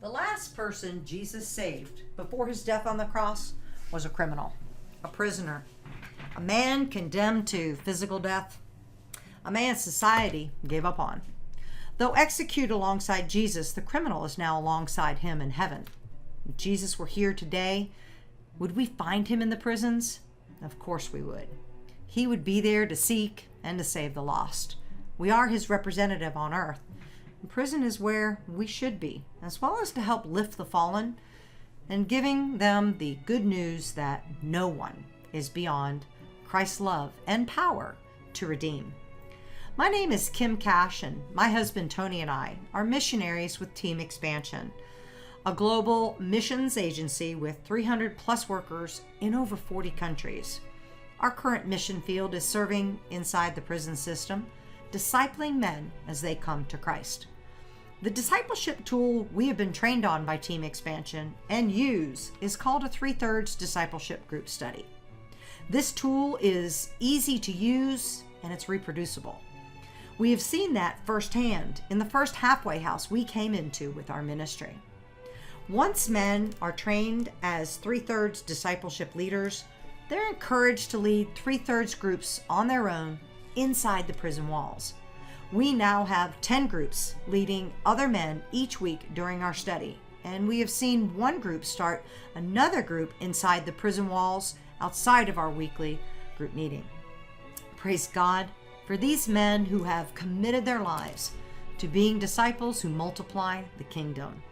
The last person Jesus saved before his death on the cross was a criminal, a prisoner, a man condemned to physical death, a man society gave up on. Though executed alongside Jesus, the criminal is now alongside him in heaven. If Jesus were here today, would we find him in the prisons? Of course we would. He would be there to seek and to save the lost. We are his representative on earth. Prison is where we should be, as well as to help lift the fallen and giving them the good news that no one is beyond Christ's love and power to redeem. My name is Kim Cash, and my husband Tony and I are missionaries with Team Expansion, a global missions agency with 300 plus workers in over 40 countries. Our current mission field is serving inside the prison system, discipling men as they come to Christ. The discipleship tool we have been trained on by Team Expansion and use is called a 3/3 discipleship group study. This tool is easy to use and it's reproducible. We have seen that firsthand in the first halfway house we came into with our ministry. Once men are trained as 3/3 discipleship leaders, they're encouraged to lead 3/3 groups on their own inside the prison walls. We now have 10 groups leading other men each week during our study, and we have seen one group start another group inside the prison walls outside of our weekly group meeting. Praise God for these men who have committed their lives to being disciples who multiply the kingdom.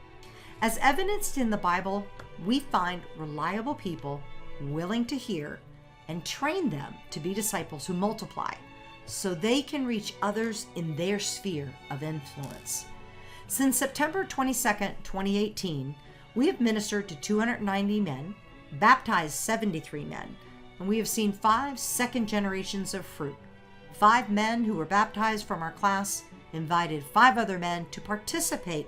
As evidenced in the Bible, we find reliable people willing to hear and train them to be disciples who multiply, so they can reach others in their sphere of influence. Since September 22nd, 2018, we have ministered to 290 men, baptized 73 men, and we have seen 5 second generations of fruit. 5 men who were baptized from our class invited 5 other men to participate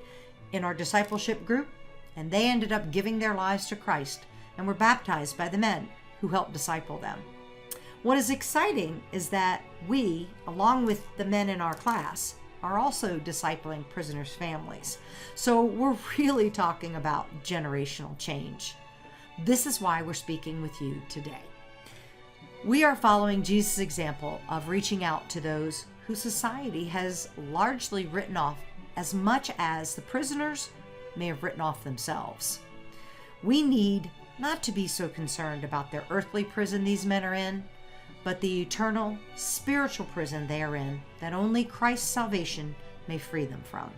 in our discipleship group, and they ended up giving their lives to Christ and were baptized by the men who helped disciple them. What is exciting is that we, along with the men in our class, are also discipling prisoners' families. So we're really talking about generational change. This is why we're speaking with you today. We are following Jesus' example of reaching out to those who society has largely written off as much as the prisoners may have written off themselves. We need not to be so concerned about their earthly prison these men are in, but the eternal spiritual prison they are in that only Christ's salvation may free them from.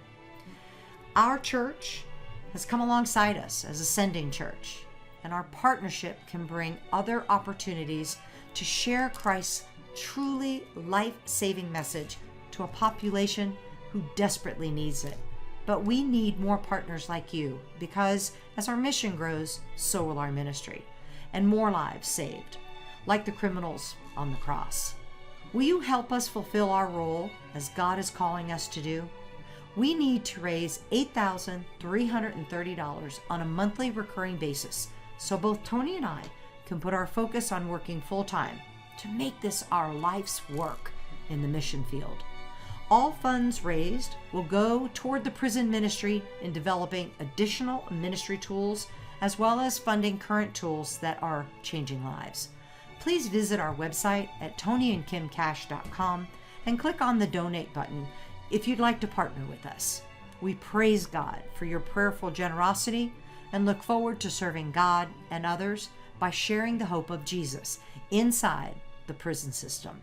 Our church has come alongside us as a sending church, and our partnership can bring other opportunities to share Christ's truly life-saving message to a population who desperately needs it. But we need more partners like you, because as our mission grows, so will our ministry, and more lives saved, like the criminals on the cross. Will you help us fulfill our role as God is calling us to do? We need to raise $8,330 on a monthly recurring basis, so both Tony and I can put our focus on working full-time to make this our life's work in the mission field. All funds raised will go toward the prison ministry in developing additional ministry tools, as well as funding current tools that are changing lives. Please visit our website at tonyandkimcash.com and click on the donate button if you'd like to partner with us. We praise God for your prayerful generosity and look forward to serving God and others by sharing the hope of Jesus inside the prison system.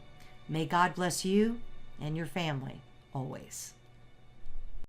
May God bless you and your family always.